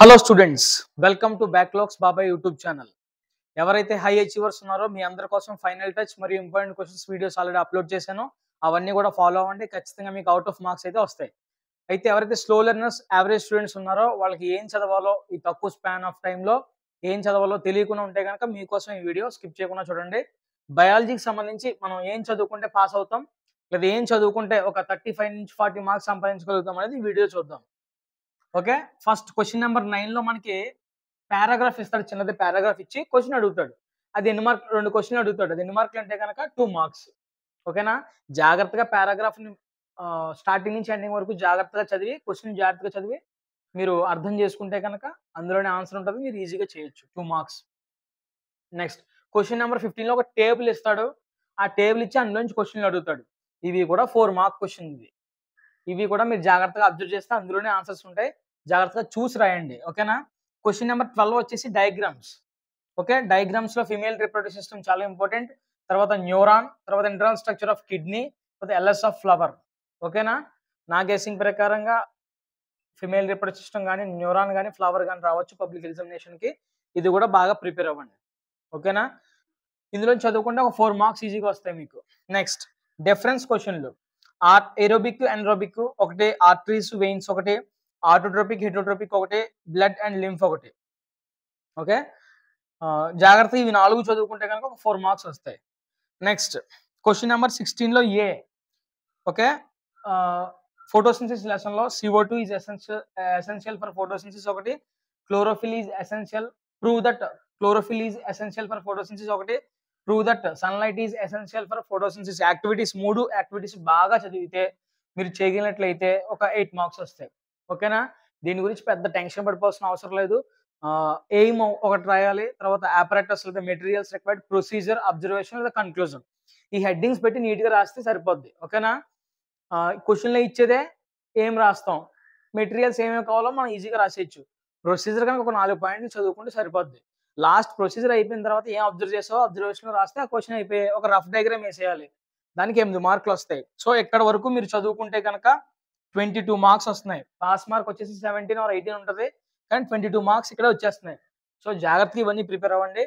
Hello students, welcome to backlogs బాబాయ్ YouTube channel. ఎవరైతే high achievers ఉన్నారో మీ అందరి కోసం ఫైనల్ టచ్ మరియు important questions videos already upload చేశాను. అవన్నీ కూడా ఫాలో అవ్వండి. ఖచ్చితంగా మీకు అవుట్ ఆఫ్ మార్క్స్ అయితే వస్తాయి. అయితే ఎవరైతే స్లో లెర్నర్స్, యావరేజ్ స్టూడెంట్స్ ఉన్నారో వాళ్ళకి ఏం చదవాలో ఈ తక్కువ స్పాన్ ఆఫ్ టైంలో ఏం చదవాలో తెలియకుండా ఉంటే కనుక మీకోసం ఈ వీడియో స్కిప్ చేయకుండా చూడండి. బయాలజీకి సంబంధించి మనం ఏం చదువుకుంటే పాస్ అవుతాం, లేదా ఏం చదువుకుంటే ఒక 35 నుంచి 40 మార్క్స్ సంపాదించగలుగుతాం అనేది ఈ వీడియో చూద్దాం. ఓకే, ఫస్ట్ క్వశ్చన్ నెంబర్ 9 లో మనకి పారాగ్రాఫ్ ఇస్తాడు. చిన్నది పారాగ్రాఫ్ ఇచ్చి క్వశ్చన్ అడుగుతాడు. అది ఎన్ని మార్క్, 2 క్వశ్చన్లు అడుగుతాడు. అది ఎన్ని మార్కులు అంటే కనుక 2 మార్క్స్. ఓకేనా, జాగ్రత్తగా పారాగ్రాఫ్ ని స్టార్టింగ్ నుంచి ఎండింగ్ వరకు జాగ్రత్తగా చదివి క్వశ్చన్ జాగ్రత్తగా చదివి మీరు అర్థం చేసుకుంటే కనుక అందులోనే ఆన్సర్ ఉంటుంది. మీరు ఈజీగా చేయొచ్చు. 2 మార్క్స్. నెక్స్ట్ క్వశ్చన్ నెంబర్ 15 లో ఒక టేబుల్ ఇస్తాడు. ఆ టేబుల్ ఇచ్చి అందులోంచి క్వశ్చన్లు అడుగుతాడు. ఇవి కూడా 4 మార్క్ క్వశ్చన్. ఇవి కూడా మీరు జాగ్రత్తగా అబ్జర్వ్ చేస్తే అందులోనే ఆన్సర్స్ ఉంటాయి. జాగ్రత్తగా చూసి రాయండి. ఓకేనా. క్వశ్చన్ నెంబర్ 12 వచ్చేసి డయాగ్రామ్స్. ఓకే, డయాగ్రామ్స్ లో ఫిమేల్ రిప్రొడక్టివ్ సిస్టమ్ చాలా ఇంపార్టెంట్. తర్వాత న్యూరాన్, తర్వాత ఇంటర్నల్ స్ట్రక్చర్ ఆఫ్ కిడ్నీ, తర్వాత ఎల్ఎస్ ఆఫ్ ఫ్లవర్. ఓకేనా, నా గెస్సింగ్ ప్రకారంగా ఫిమేల్ రిప్రొడక్టివ్ సిస్టమ్ కానీ, న్యూరాన్ కానీ, ఫ్లవర్ కానీ రావచ్చు పబ్లిక్ ఎగ్జామినేషన్ కి. ఇది కూడా బాగా ప్రిపేర్ అవ్వండి. ఓకేనా, ఇందులో చదువుకుంటే ఒక 4 మార్క్స్ ఈజీగా వస్తాయి మీకు. నెక్స్ట్ డిఫరెన్స్ క్వశ్చన్లు. ఏరోబిక్, ఎన్రోబిక్ ఒకటి, ఆర్టరీస్, వెయిన్స్ ఒకటి, ఆటోట్రోపిక్, హెటరోట్రోపిక్ ఒకటి, బ్లడ్ అండ్ లింఫ్ ఒకటి. ఓకే, జాగ్రత్త ఇవి 4 చదువుకుంటే కనుక ఒక 4 మార్క్స్ వస్తాయి. నెక్స్ట్ క్వశ్చన్ నెంబర్ 16 లో ఏ. ఓకే, ఫోటోసింథసిస్ లెసన్ లో CO2 is essential for photosynthesis ఒకటి, chlorophyll is essential, prove that chlorophyll is essential for photosynthesis ఒకటి, prove that sunlight is essential for photosynthesis. Activities 3 activities బాగా చదివితే మీరు చేయగలిగినట్లయితే ఒక 8 marks వస్తాయి. ఓకేనా, దీని గురించి పెద్ద టెన్షన్ పడిపోవాల్సిన అవసరం లేదు. ఎయిమ్ ఒకటి రాయాలి, తర్వాత ఆపరేటర్స్ లేదా మెటీరియల్స్ రిక్వైర్డ్, ప్రొసీజర్, అబ్జర్వేషన్ లేదా కన్క్లూజన్. ఈ హెడ్డింగ్స్ పెట్టి నీట్ గా రాస్తే సరిపోద్ది. ఓకేనా, క్వశ్చన్లో ఇచ్చేదే ఏం రాస్తాం, మెటీరియల్స్ ఏమేమి కావాలో మనం ఈజీగా రాసేయచ్చు. ప్రొసీజర్ కనుక ఒక 4 పాయింట్లు చదువుకుంటే సరిపోద్ది. లాస్ట్ ప్రొసీజర్ అయిపోయిన తర్వాత ఏం అబ్జర్వ్ చేసావో అబ్జర్వేషన్ రాస్తే ఆ క్వశ్చన్ అయిపోయి ఒక రఫ్ డయాగ్రామ్ వేసేయాలి. దానికి 8 మార్కులు వస్తాయి. సో ఇక్కడ వరకు మీరు చదువుకుంటే కనుక 22 మార్క్స్ వస్తున్నాయి. పాస్ మార్క్ వచ్చేసి 17 or 18 ఉంటుంది, కానీ 22 మార్క్స్ ఇక్కడ వచ్చేస్తున్నాయి. సో జాగ్రత్తగా ఇవన్నీ ప్రిపేర్ అవ్వండి.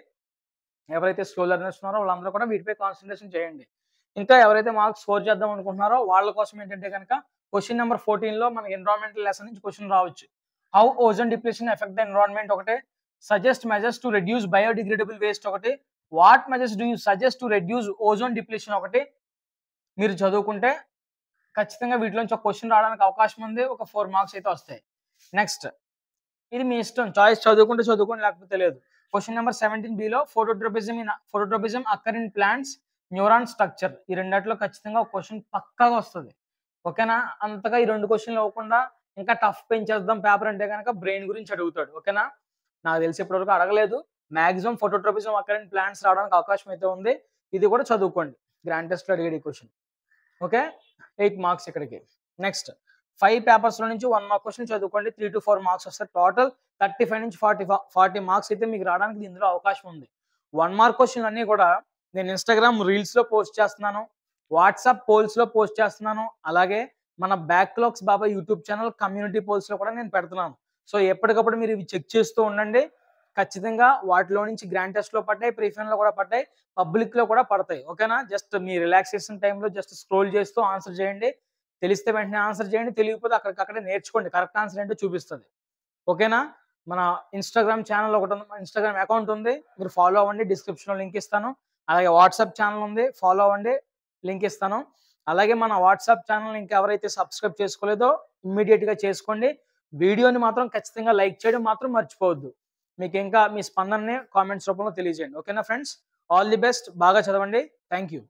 ఎవరైతే స్లో లెర్నర్స్ ఉన్నారో వాళ్ళందరూ కూడా వీటిపై కాన్సన్ట్రేషన్ చేయండి. ఇంకా ఎవరైతే మార్క్స్ స్కోర్ చేద్దాం అనుకుంటున్నారో వాళ్ళ కోసం ఏంటంటే కనుక క్వశ్చన్ నెంబర్ 14 లో మనకి ఎన్విరాన్మెంటల్ లెసన్ నుంచి క్వశ్చన్ రావచ్చు. How ozone depletion effect the environment ఒకటి, suggest measures to reduce biodegradable waste ఒకటి, what measures do you suggest to reduce ozone depletion ఒకటి. మీరు చదువుకుంటే ఖచ్చితంగా వీటిలోంచి ఒక క్వశ్చన్ రావడానికి అవకాశం ఉంది. ఒక 4 మార్క్స్ అయితే వస్తాయి. నెక్స్ట్ ఇది మీ ఇష్టం, చాయిస్, చదువుకుంటే చదువుకోండి లేకపోతే లేదు. క్వశ్చన్ నెంబర్ 17B లో phototropism అక్కర్ in plants, neuron structure. ఈ రెండిట్లో ఖచ్చితంగా ఒక క్వశ్చన్ పక్కాగా వస్తుంది. ఓకేనా, అంతగా ఈ 2 క్వశ్చన్లు అవ్వకుండా ఇంకా టఫ్ పెంచేద్దాం పేపర్ అంటే కనుక బ్రెయిన్ గురించి అడుగుతాడు. ఓకేనా, నాకు తెలిసి ఇప్పటివరకు అడగలేదు. మాక్సిమం ఫోటోట్రోపిజం అక్కర్ ఇన్ ప్లాంట్స్ రావడానికి అవకాశం అయితే ఉంది. ఇది కూడా చదువుకోండి. గ్రాండ్ టెస్ట్ లో అడిగేది క్వశ్చన్. ఓకే, 8 మార్క్స్ ఇక్కడికి. నెక్స్ట్ 5 పేపర్స్ లో నుంచి 1 మార్క్ క్వశ్చన్ చదువుకోండి. 3 to 4 మార్క్స్ వస్తాయి. టోటల్ 35 నుంచి 40 మార్క్స్ అయితే మీకు రావడానికి ఇందులో అవకాశం ఉంది. 1 మార్క్ క్వశ్చన్ అన్ని కూడా నేను ఇన్స్టాగ్రామ్ రీల్స్ లో పోస్ట్ చేస్తున్నాను, వాట్సాప్ పోల్స్ లో పోస్ట్ చేస్తున్నాను, అలాగే మన బ్యాక్లాగ్స్ బాబా యూట్యూబ్ ఛానల్ కమ్యూనిటీ పోల్స్ లో కూడా నేను పెడుతున్నాను. సో ఎప్పటికప్పుడు మీరు ఇవి చెక్ చేస్తూ ఉండండి. ఖచ్చితంగా వాటిలో నుంచి గ్రాండ్ టెస్ట్ లో పడ్డాయి, ప్రీఫైనల్ లో కూడా పడ్డాయి, పబ్లిక్ లో కూడా పడతాయి. ఓకేనా, జస్ట్ మీ రిలాక్సేషన్ టైంలో జస్ట్ స్క్రోల్ చేస్తూ ఆన్సర్ చేయండి. తెలిస్తే వెంటనే ఆన్సర్ చేయండి, తెలియకపోతే అక్కడికక్కడే నేర్చుకోండి. కరెక్ట్ ఆన్సర్ ఏంటో చూపిస్తుంది. ఓకేనా, మన ఇన్స్టాగ్రామ్ ఛానల్ ఒకటి ఉంది, ఇన్స్టాగ్రామ్ అకౌంట్ ఉంది, మీరు ఫాలో అవ్వండి. డిస్క్రిప్షన్లో లింక్ ఇస్తాను. అలాగే వాట్సాప్ ఛానల్ ఉంది, ఫాలో అవ్వండి, లింక్ ఇస్తాను. అలాగే మన వాట్సాప్ ఛానల్ ఇంకా ఎవరైతే సబ్స్క్రైబ్ చేసుకోలేదో ఇమ్మీడియట్గా చేసుకోండి. వీడియోని మాత్రం ఖచ్చితంగా లైక్ చేయడం మాత్రం మర్చిపోవద్దు. మీకు ఇంకా మీ స్పందనని కామెంట్స్ రూపంలో తెలియజేయండి. ఓకేనా ఫ్రెండ్స్, ఆల్ ది బెస్ట్, బాగా చదవండి. Thank you.